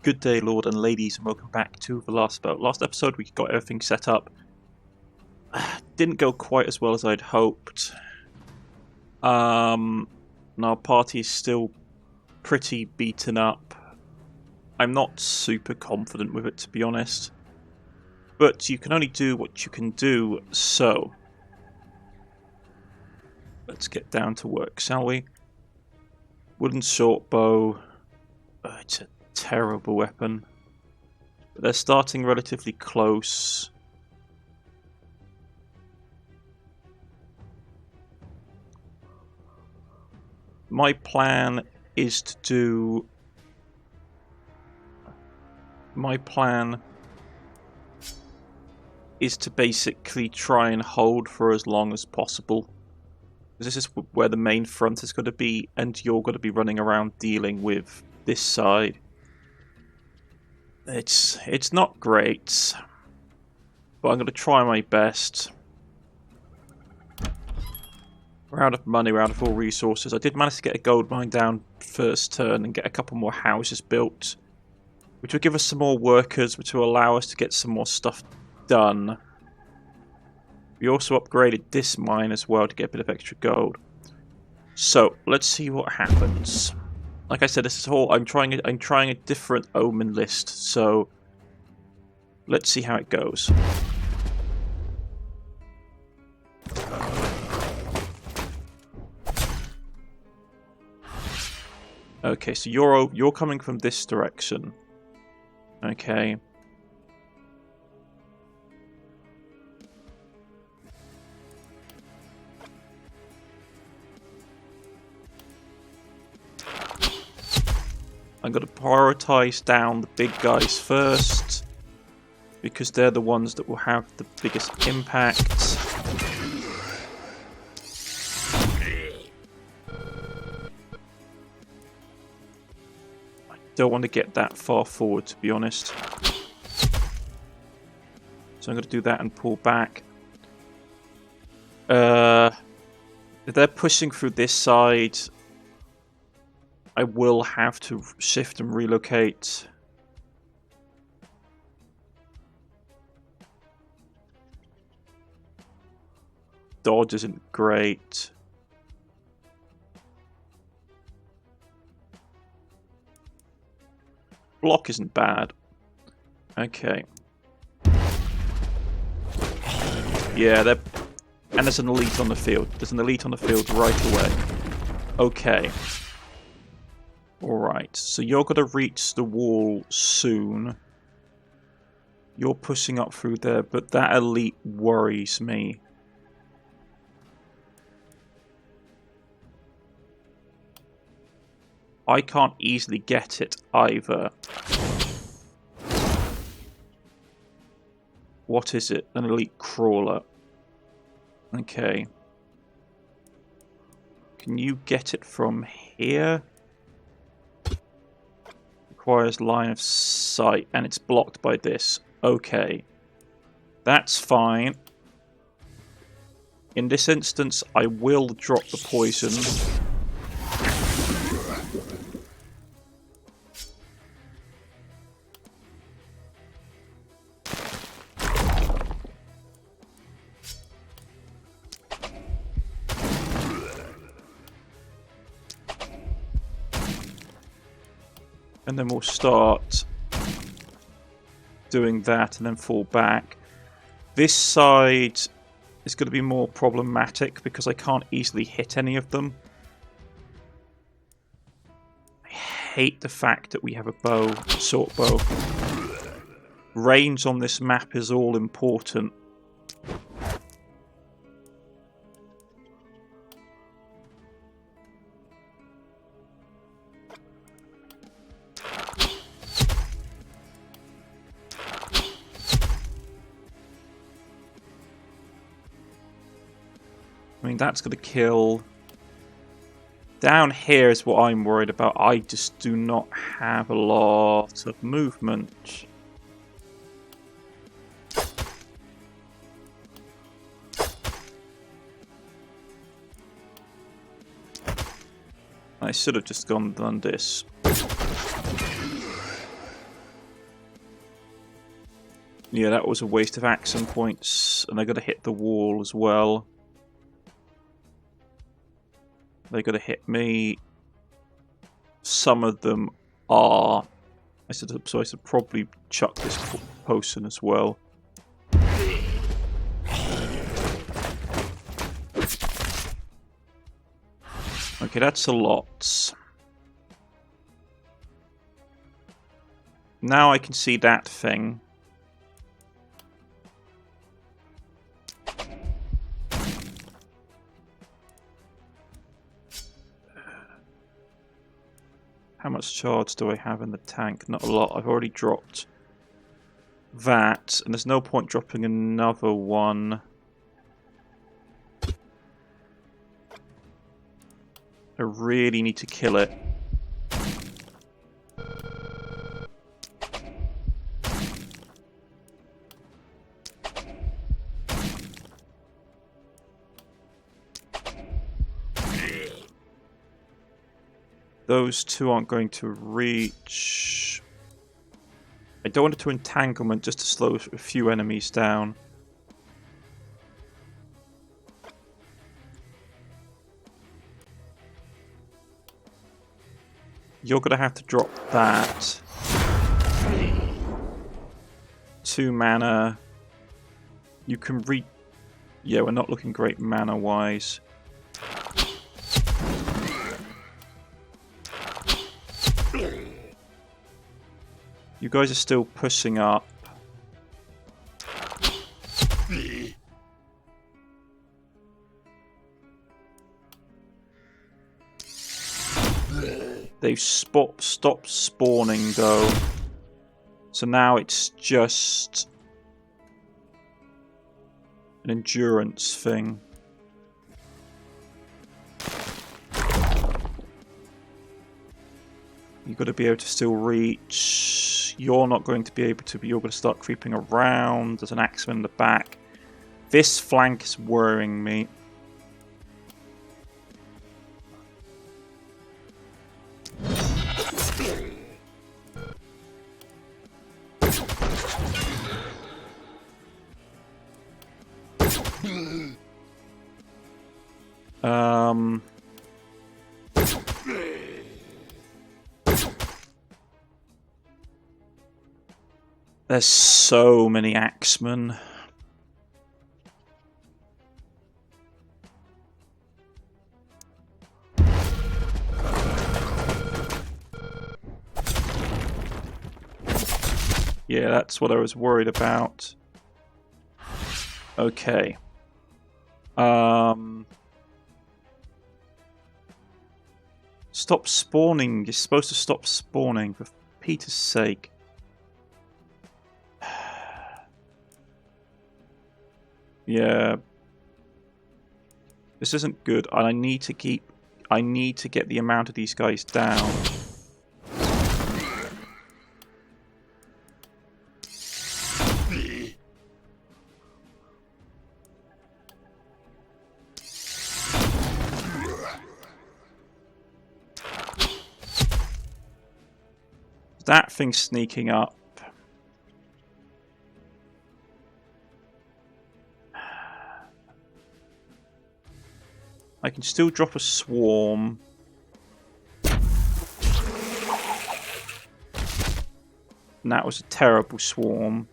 Good day, Lord and ladies, and welcome back to the last boat. Last episode we got everything set up. Didn't go quite as well as I'd hoped. And our party is still pretty beaten up. I'm not super confident with it, to be honest. But you can only do what you can do, so let's get down to work, shall we? Wooden short bow. It's a terrible weapon. But they're starting relatively close. My plan is to do... My plan is to basically try and hold for as long as possible. This is where the main front is going to be, and you're going to be running around dealing with this side. It's not great, but I'm going to try my best. We're out of money, we're out of all resources. I did manage to get a gold mine down first turn and get a couple more houses built, which will give us some more workers, which will allow us to get some more stuff done. We also upgraded this mine as well to get a bit of extra gold. So let's see what happens. Like I said, this is all I'm trying a different omen list, so let's see how it goes. Okay, so you're coming from this direction. Okay. I'm going to prioritize down the big guys first, because they're the ones that will have the biggest impact. I don't want to get that far forward, to be honest. So I'm going to do that and pull back. If they're pushing through this side, I will have to shift and relocate. Dodge isn't great. Block isn't bad. Okay. Yeah, and there's an elite on the field. There's an elite on the field right away. Okay. Alright, so you're going to reach the wall soon. You're pushing up through there, but that elite worries me. I can't easily get it either. What is it? An elite crawler. Okay. Can you get it from here? Requires line of sight, and it's blocked by this. Okay. That's fine. In this instance, I will drop the poison. And then we'll start doing that and then fall back. This side is going to be more problematic because I can't easily hit any of them. I hate the fact that we have a bow, short bow. Range on this map is all important. I mean, that's going to kill. Down here is what I'm worried about. I just do not have a lot of movement. I should have just gone and done this. Yeah, that was a waste of action points, and they're going to hit the wall as well. They're going to hit me. Some of them are. So I should probably chuck this potion as well. Okay, that's a lot. Now I can see that thing. How much charge do I have in the tank? Not a lot. I've already dropped that, and there's no point dropping another one. I really need to kill it. Those two aren't going to reach. I don't want it to entanglement just to slow a few enemies down. You're going to have to drop that. 2 mana. You can Yeah, we're not looking great mana-wise. You guys are still pushing up. They've stopped spawning though. So now it's just an endurance thing. You've got to be able to still reach. You're not going to be able to, but you're going to start creeping around. There's an axeman in the back. This flank is worrying me. There's so many axemen. Yeah, that's what I was worried about. Okay. Stop spawning. You're supposed to stop spawning, for Peter's sake. Yeah. This isn't good, and I need to get the amount of these guys down. That thing's sneaking up. I can still drop a swarm. And that was a terrible swarm.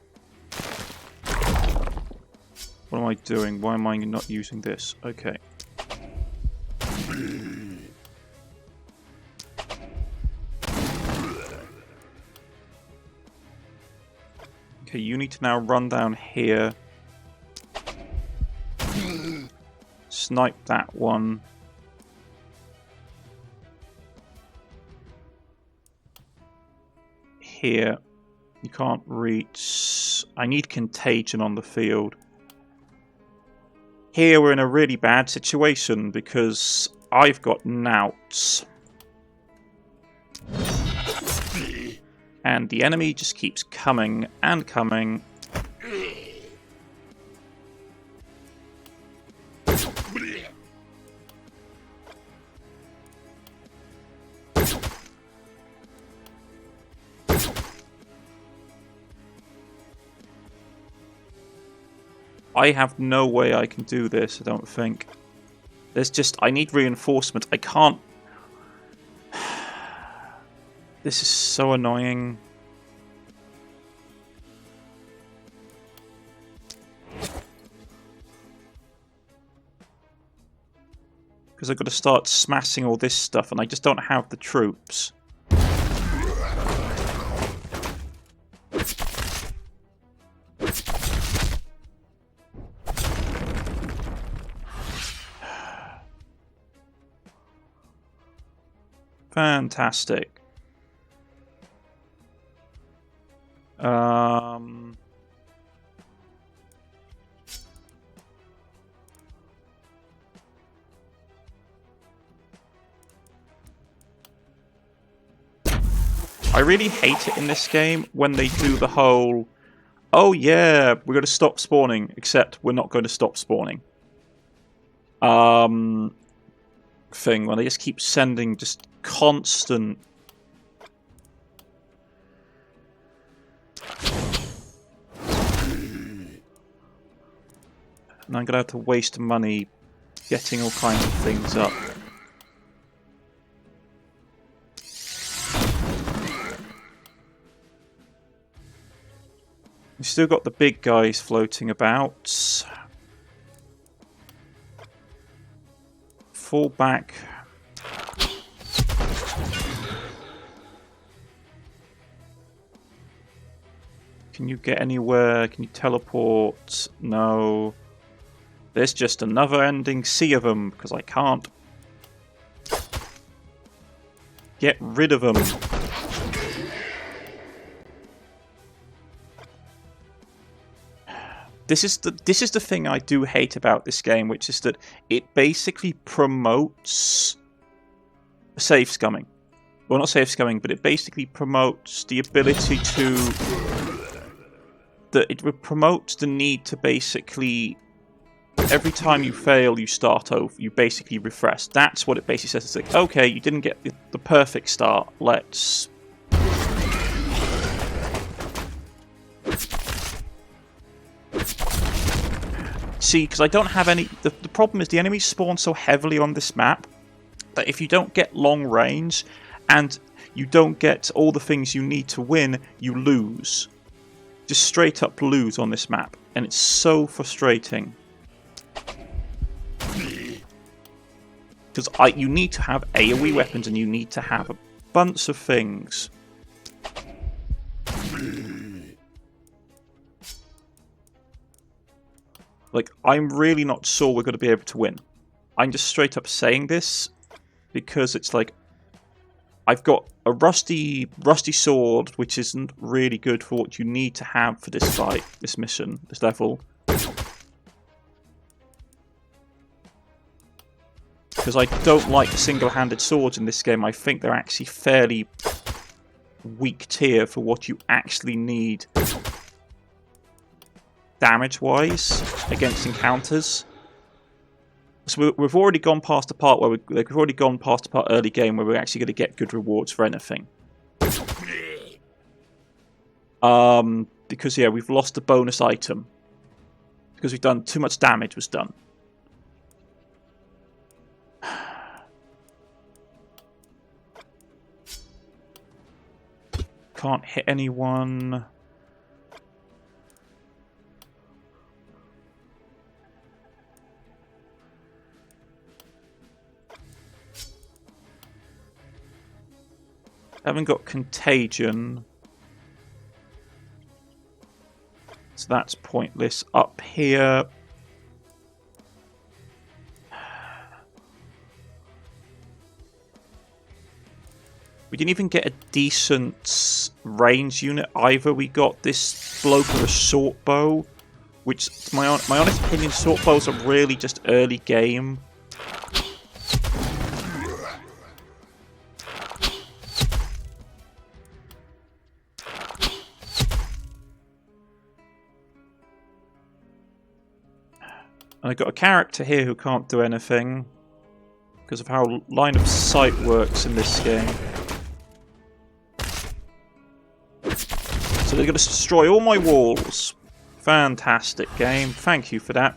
What am I doing? Why am I not using this? Okay. Okay, you need to now run down here. Snipe that one. Here. You can't reach. I need contagion on the field. Here we're in a really bad situation because I've got nouts. And the enemy just keeps coming and coming. I have no way I can do this, I don't think. There's just... I need reinforcement. I can't... This is so annoying. Because I've got to start smashing all this stuff, and I just don't have the troops. Fantastic. I really hate it in this game when they do the whole, oh yeah, we're going to stop spawning, except we're not going to stop spawning. Thing, when they just keep sending just constant... And I'm going to have to waste money getting all kinds of things up. We've still got the big guys floating about. Fall back. Can you get anywhere? Can you teleport? No. There's just a never-ending sea of them, because I can't get rid of them. This is the thing I do hate about this game, which is that it basically promotes safe scumming. Well, not safe scumming, but it basically promotes the ability to... It promotes the need to basically... Every time you fail, you start over. You basically refresh. That's what it basically says. It's like, okay, you didn't get the perfect start. Let's... See, because I don't have any... The problem is the enemies spawn so heavily on this map that if you don't get long range and you don't get all the things you need to win, you lose. Just straight up lose on this map. And it's so frustrating. Because you need to have AoE weapons and you need to have a bunch of things. Like, I'm really not sure we're going to be able to win. I'm just straight up saying this because it's like, I've got a rusty sword, which isn't really good for what you need to have for this fight, this mission, this level. Because I don't like the single-handed swords in this game. I think they're actually fairly weak tier for what you actually need damage-wise against encounters. So we've already gone past the part where we've already gone past the part early game where we're actually going to get good rewards for anything. Because yeah, we've lost the bonus item because we've done too much damage was done. Can't hit anyone. Haven't got contagion. So that's pointless. Up here. We didn't even get a decent range unit either. We got this bloke with a short bow, which, my honest opinion, short bows are really just early game. And I got a character here who can't do anything because of how line of sight works in this game. So they're going to destroy all my walls Fantastic game. Thank you for that.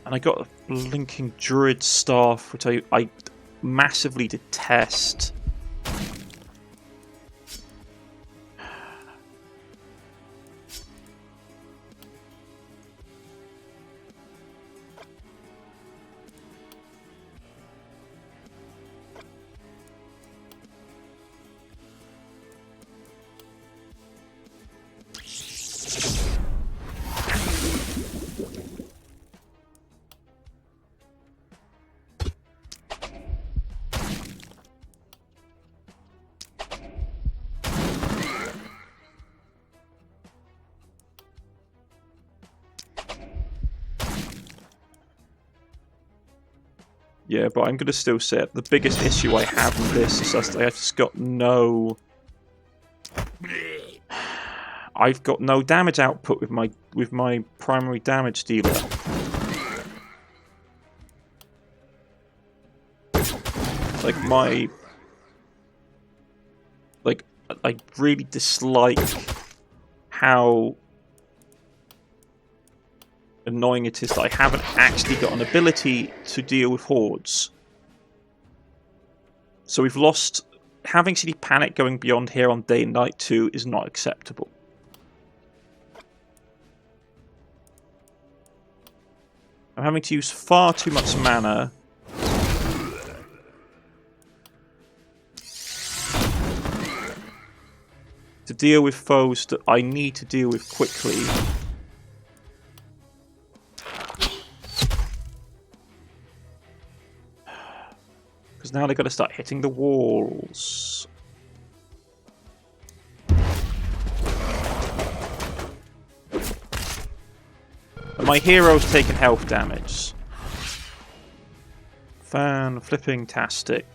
And I got a blinking druid staff, which I massively detest. Yeah, but I'm going to still say the biggest issue I have with this is just I've just got no... I've got no damage output with my primary damage dealer. I really dislike how annoying it is that I haven't actually got an ability to deal with hordes. So we've lost... Having City Panic going beyond here on day and night 2 is not acceptable. I'm having to use far too much mana to deal with foes that I need to deal with quickly. Because now they've got to start hitting the walls. And my hero's taking health damage. Fan-flipping-tastic.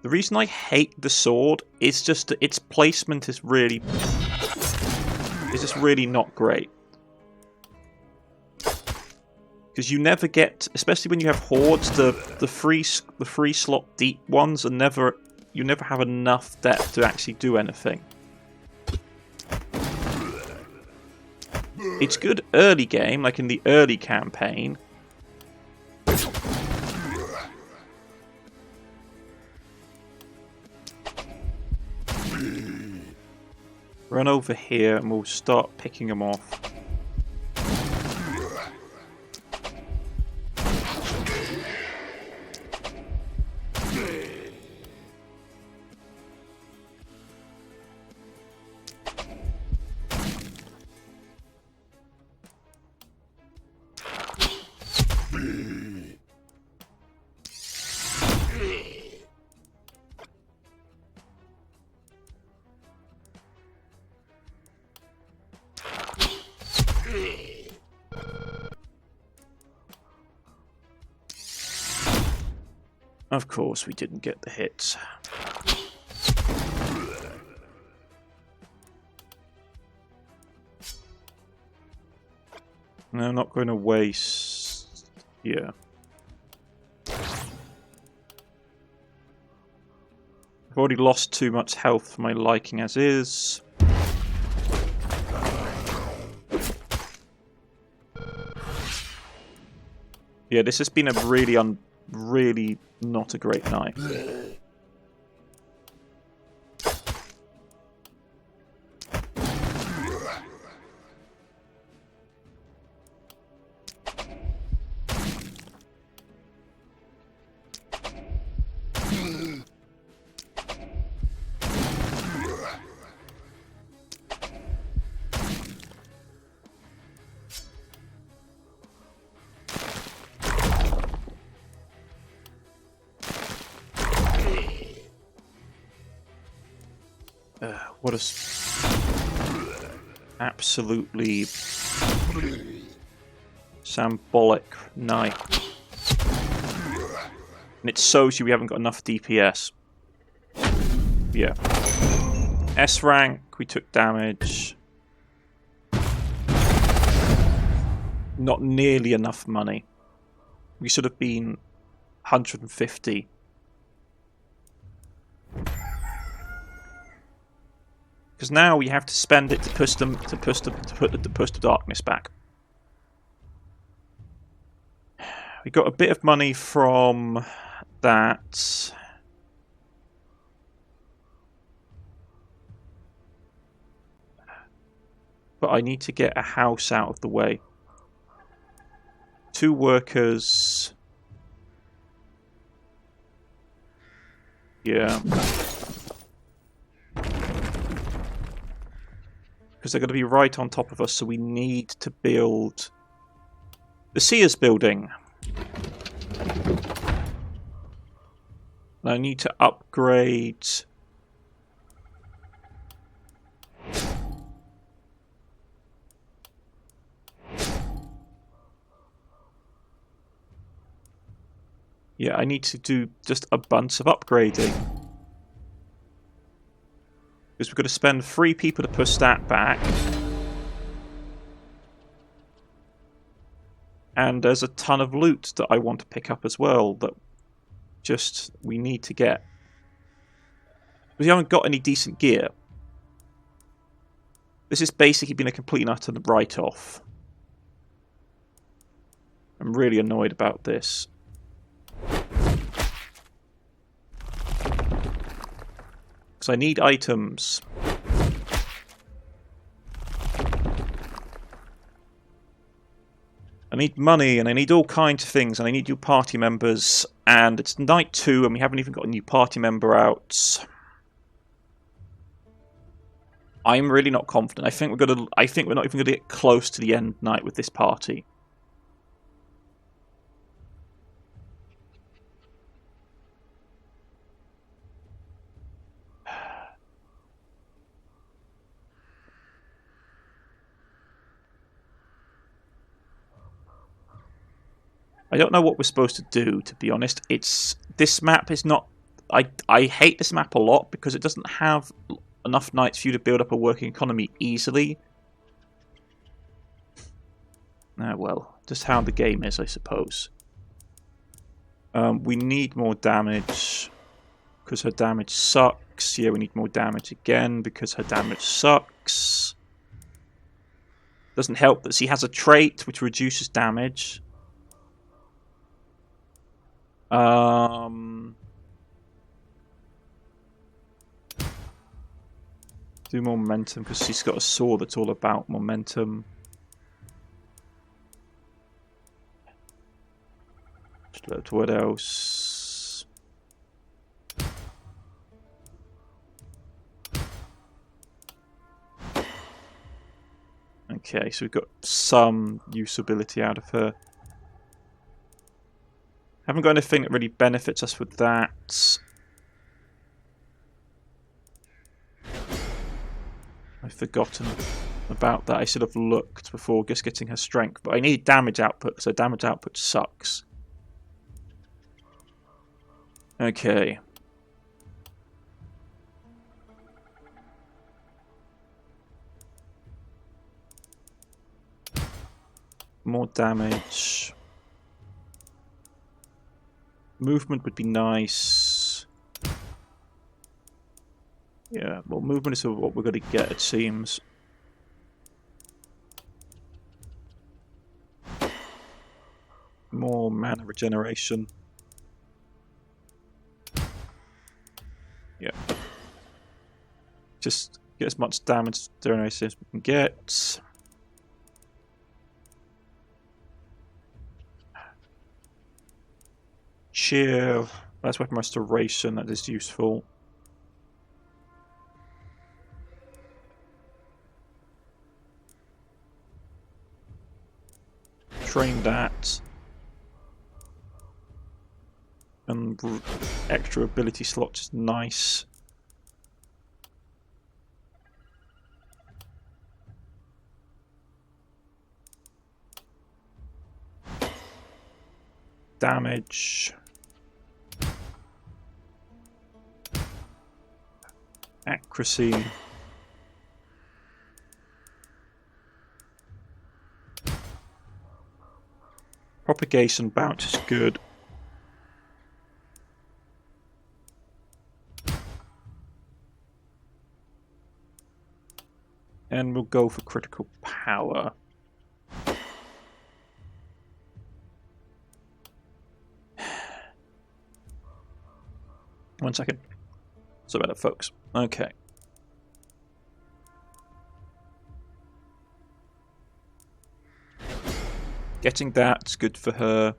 The reason I hate the sword is just that its placement is just really not great. Because you never get, especially when you have hordes, the free slot deep ones are never, you never have enough depth to actually do anything. It's good early game, like in the early campaign. Run over here and we'll start picking them off. Of course, we didn't get the hits. No, I'm not going to waste... Yeah. I've already lost too much health for my liking as is. Yeah, this has been a really not a great night. What a absolutely shambolic night. And it shows you we haven't got enough DPS. Yeah. S rank, we took damage. not nearly enough money. We should have been 150. Because now we have to spend it to push the darkness back. We got a bit of money from that. But I need to get a house out of the way. 2 workers. Yeah. Because they're going to be right on top of us, so we need to build the Seers building. And I need to upgrade... Yeah, I need to do just a bunch of upgrading. Because we've got to spend 3 people to push that back. And there's a ton of loot that I want to pick up as well that just we need to get. We haven't got any decent gear. This has basically been a complete and utter write-off. I'm really annoyed about this. Because I need items. I need money, and I need all kinds of things, and I need new party members, and it's night 2, and we haven't even got a new party member out. I'm really not confident. I think we're not even gonna get close to the end night with this party. I don't know what we're supposed to do, to be honest. This map is not... I hate this map a lot because it doesn't have enough knights for you to build up a working economy easily. Ah, well, just how the game is, I suppose. We need more damage because her damage sucks. Yeah, we need more damage again because her damage sucks. Doesn't help that she has a trait which reduces damage. Do more momentum because she's got a sword that's all about momentum. What else? Okay, so we've got some usability out of her. Haven't got anything that really benefits us with that. I've forgotten about that. I should have looked before just getting her strength. But I need damage output, because her damage output sucks. Okay. More damage. Movement would be nice. Yeah, well, movement is what we're going to get, it seems. More mana regeneration. Yeah. Just get as much damage generation as we can get. Cheer. That's weapon restoration, that is useful. Train that. And extra ability slots is nice. Damage. Accuracy. Propagation bounce is good. And we'll go for critical power. One second. Sorry about that, folks. Okay. Getting that's good for her.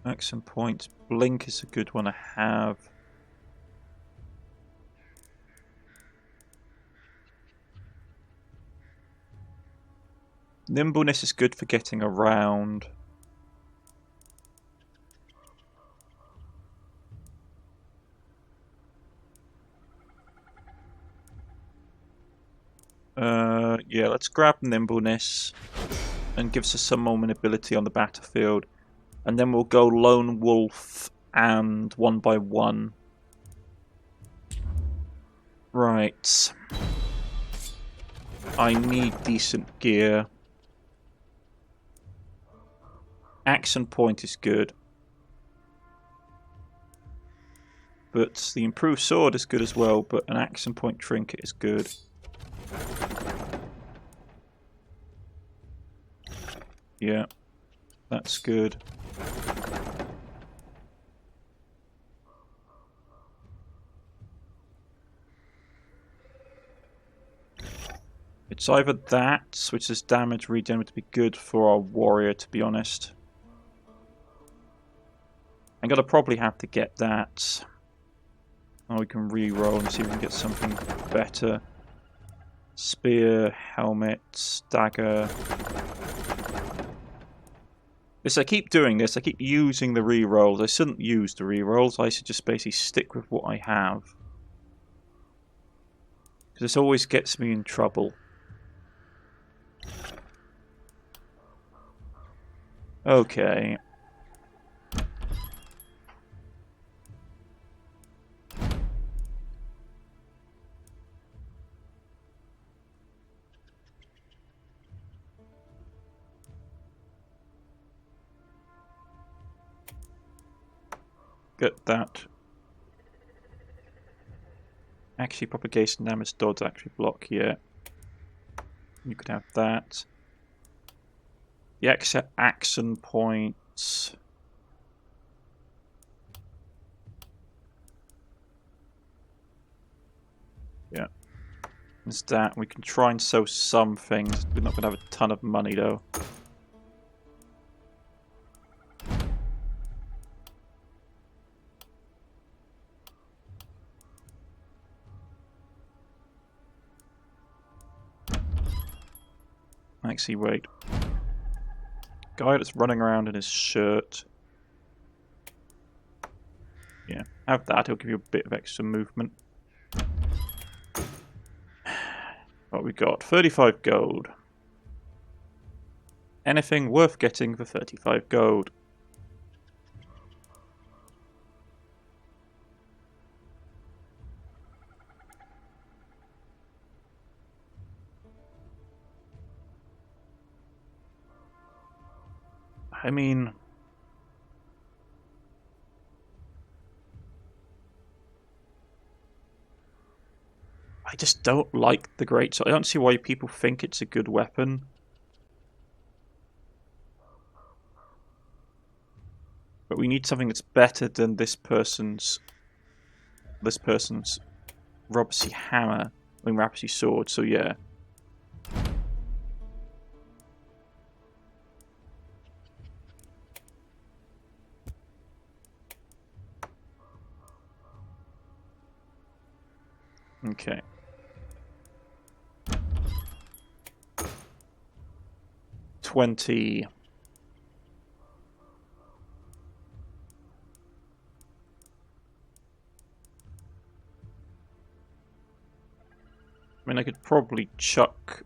Action points. Blink is a good one to have. Nimbleness is good for getting around. Yeah, let's grab Nimbleness and gives us some more maneuverability on the battlefield. And then we'll go Lone Wolf and 1 by 1. Right. I need decent gear. Action point is good. But the improved sword is good as well, but an action point trinket is good. Yeah, that's good. It's either that, which is damage regen, would be good for our warrior, to be honest. I'm gonna probably have to get that. Oh, we can re-roll and see if we can get something better. Spear, helmet, dagger. Yes, I keep doing this. I keep using the re-rolls. I shouldn't use the re-rolls. I should just basically stick with what I have. Because this always gets me in trouble. Okay. Get that. Actually, propagation damage does actually block, yeah. You could have that. The extra action points. Yeah. There's that. We can try and sell some things. We're not going to have a ton of money though. Actually, wait. Guy that's running around in his shirt. Yeah, have that. It'll give you a bit of extra movement. What we got? 35 gold. Anything worth getting for 35 gold. I mean, I just don't like the greatsword. I don't see why people think it's a good weapon. But we need something that's better than this person's Robsy hammer, I mean Robsy sword, so yeah. Okay. $20. I mean, I could probably chuck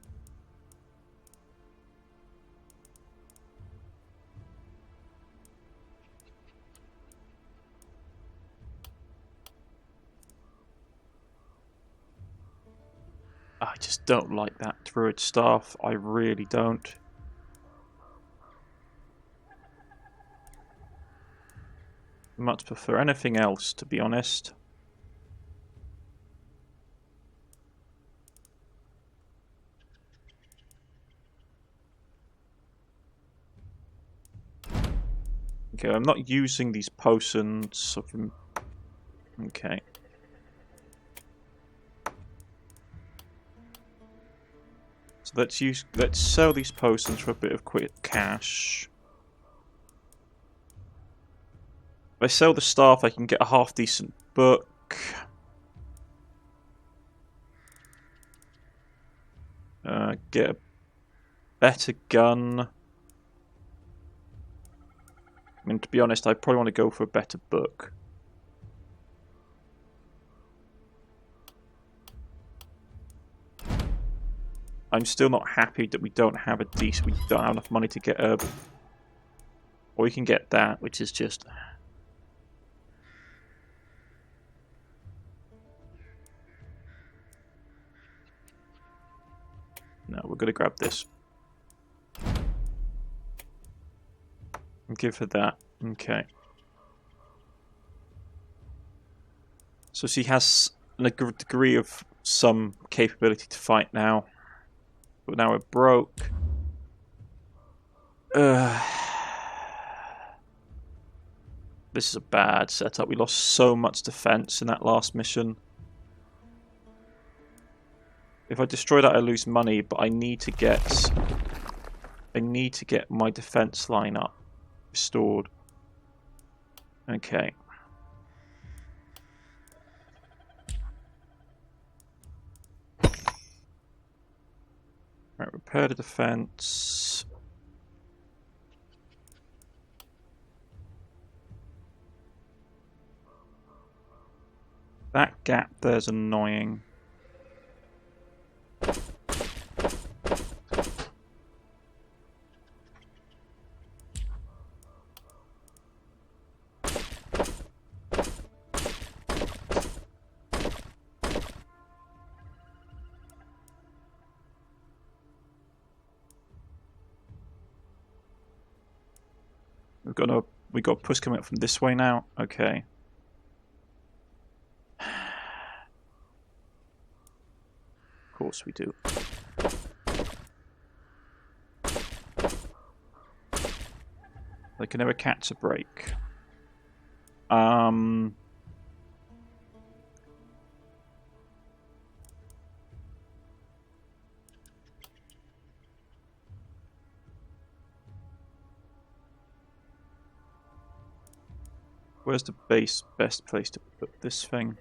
I just don't like that druid staff. I really don't. Much prefer anything else, to be honest. Okay, I'm not using these potions. Okay. So let's sell these potions for a bit of quick cash. If I sell the staff, I can get a half decent book. Get a better gun. I mean, to be honest, I probably want to go for a better book. I'm still not happy that we don't have we don't have enough money to get a... Or we can get that, which is just... No, we're going to grab this. And give her that. Okay. So she has a degree of some capability to fight now. But now we're broke. This is a bad setup. We lost so much defense in that last mission. If I destroy that, I lose money, but I need to get my defense line up, restored. Okay. Right, repair the defense. That gap there's annoying. We got a push coming up from this way now. Okay. Of course we do. They can never catch a break. Where's the best place to put this thing?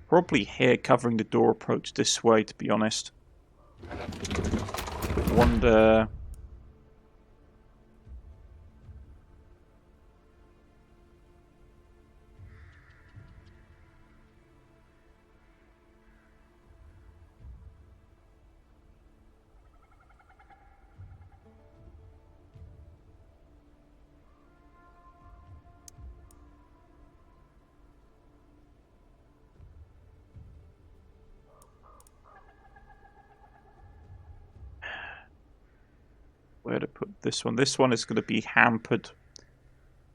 Probably here, covering the door approach this way, to be honest. Wonder... Where to put this one? This one is going to be hampered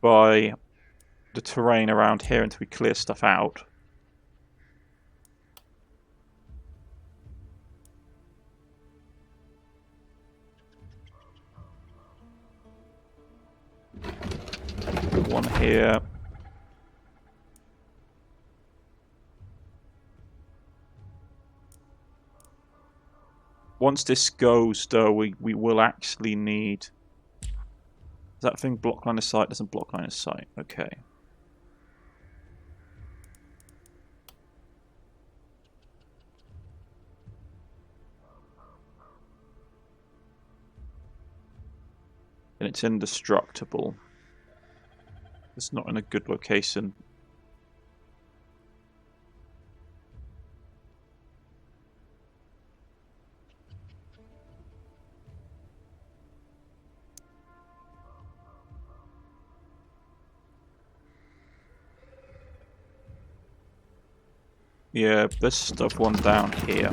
by the terrain around here until we clear stuff out. One here. Once this goes, though, we will actually need... Does that thing block line of sight? Doesn't block line of sight. Okay. And it's indestructible. It's not in a good location. Yeah, there's stuff one down here.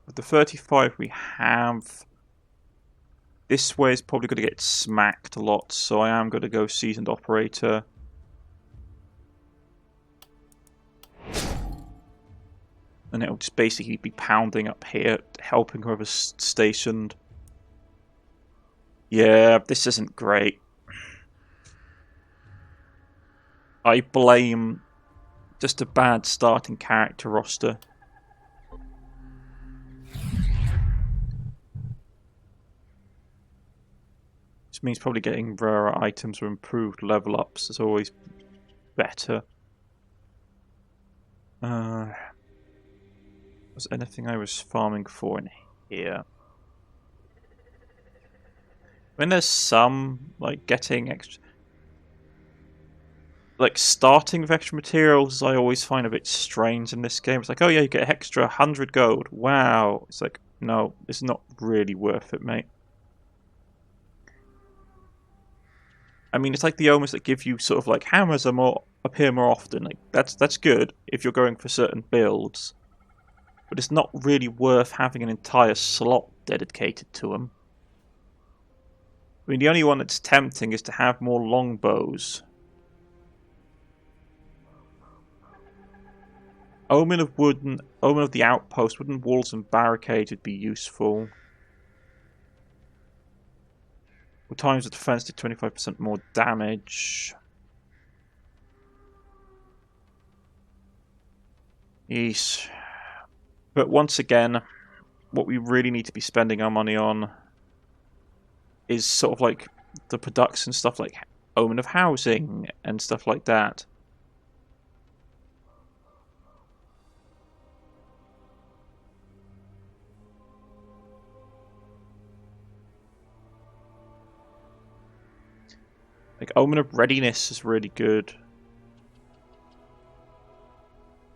With the 35 we have, this way is probably going to get smacked a lot, so I am going to go seasoned operator. And it'll just basically be pounding up here, helping whoever's stationed. Yeah, this isn't great. I blame just a bad starting character roster. This means probably getting rarer items or improved level ups is always better. Was anything I was farming for in here? I mean, there's some, like, getting extra... Like, starting with extra materials I always find a bit strange in this game. It's like, oh yeah, you get extra 100 gold. Wow. It's like, no, it's not really worth it, mate. I mean, it's like the omens that give you sort of like hammers appear more often. Like that's good if you're going for certain builds, but it's not really worth having an entire slot dedicated to them. I mean, the only one that's tempting is to have more longbows. Omen of the outpost, wooden walls and barricades would be useful. With times of defense to 25% more damage. Yeesh. But once again, what we really need to be spending our money on is sort of like the production stuff like Omen of Housing and stuff like that. Like, Omen of Readiness is really good.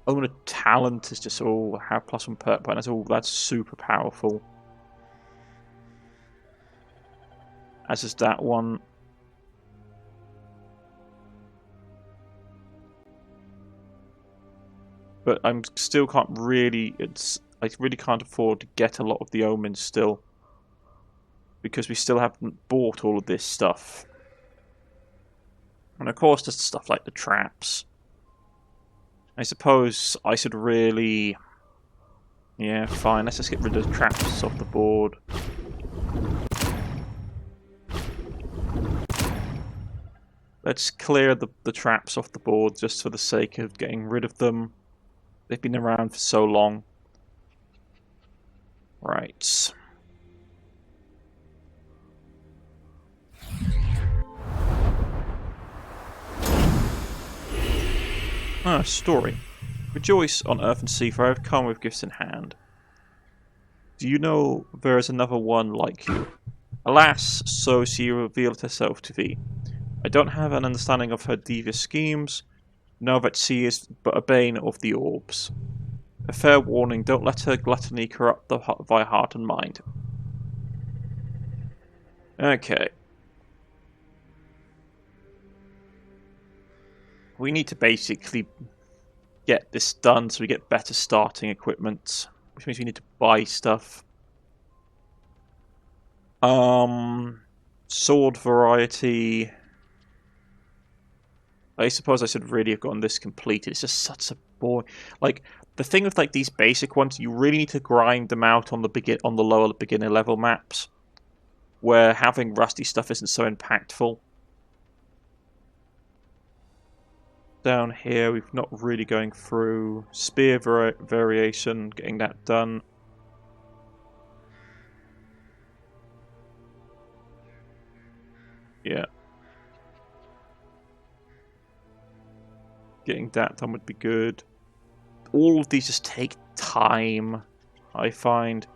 Omen of Talent is just all have +1 perk point. That's super powerful. As is that one. But I really can't afford to get a lot of the omens still. Because we still haven't bought all of this stuff. And of course there's stuff like the traps. I suppose I should really... Yeah, fine, let's just get rid of the traps off the board. Let's clear the traps off the board just for the sake of getting rid of them. They've been around for so long. Right. Story. Rejoice on earth and sea, for I have come with gifts in hand. Do you know there is another one like you? Alas, so she revealed herself to thee. I don't have an understanding of her devious schemes, know that she is but a bane of the orbs. A fair warning, don't let her gluttony corrupt thy heart and mind. Okay. We need to basically get this done so we get better starting equipment, which means we need to buy stuff. Sword variety. I suppose I should really have gotten this completed. It's just such a boring. Like, the thing with like these basic ones, you really need to grind them out on the lower beginner level maps, where having rusty stuff isn't so impactful. Down here, we've not really going through spear variation, getting that done. Yeah. Getting that done would be good. All of these just take time, I find.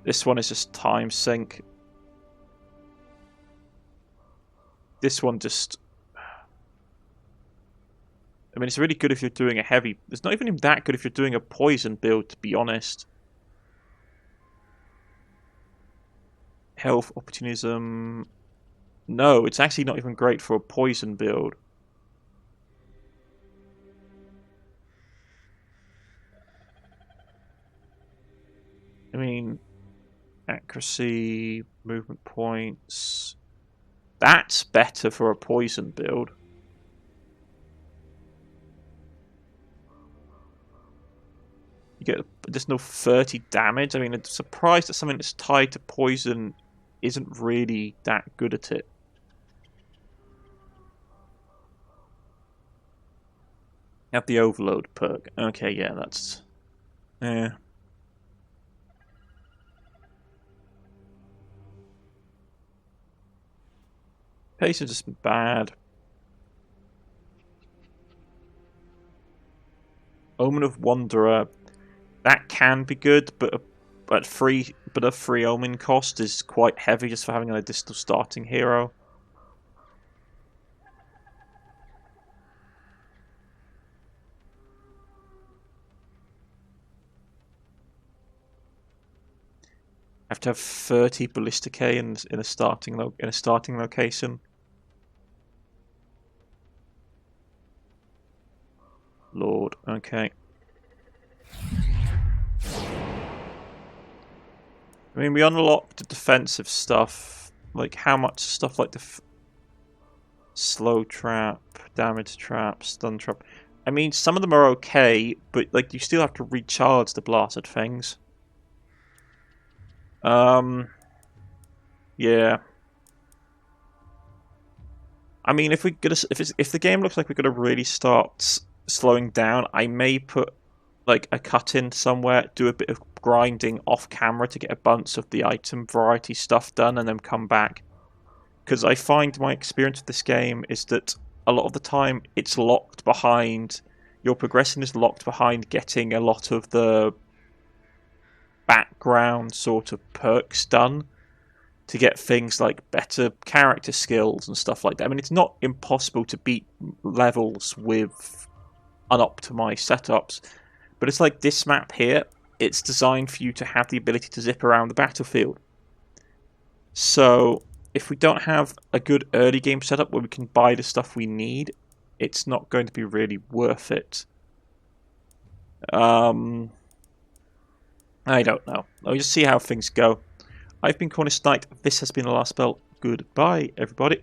This one is just time sink. This one just... I mean, it's really good if you're doing a heavy... It's not even that good if you're doing a poison build, to be honest. Health, opportunism. No, it's actually not even great for a poison build. I mean, accuracy, movement points. That's better for a poison build. You get additional 30 damage. I mean, I'm surprised that something that's tied to poison isn't really that good at it. Have the overload perk. Okay, yeah, that's... yeah. Pace is just bad. Omen of Wanderer. That can be good, but a free omen cost is quite heavy just for having an additional starting hero. Have to have 30 ballisticae in a starting location. Lord, okay. I mean, we unlocked the defensive stuff. Like, how much stuff like the slow trap, damage trap, stun trap. I mean, some of them are okay, but like you still have to recharge the blasted things. Yeah. I mean, if the game looks like we're gonna really start slowing down, I may put like a cut in somewhere, do a bit of grinding off camera to get a bunch of the item variety stuff done, and then come back. Because I find my experience with this game is that a lot of the time it's locked behind, your progression is locked behind getting a lot of the background sort of perks done to get things like better character skills and stuff like that. I mean, it's not impossible to beat levels with unoptimized setups, but it's like this map here, it's designed for you to have the ability to zip around the battlefield. So if we don't have a good early game setup where we can buy the stuff we need, it's not going to be really worth it. I don't know. I'll just see how things go. I've been Cornish-knight. This has been the last spell. Goodbye, everybody.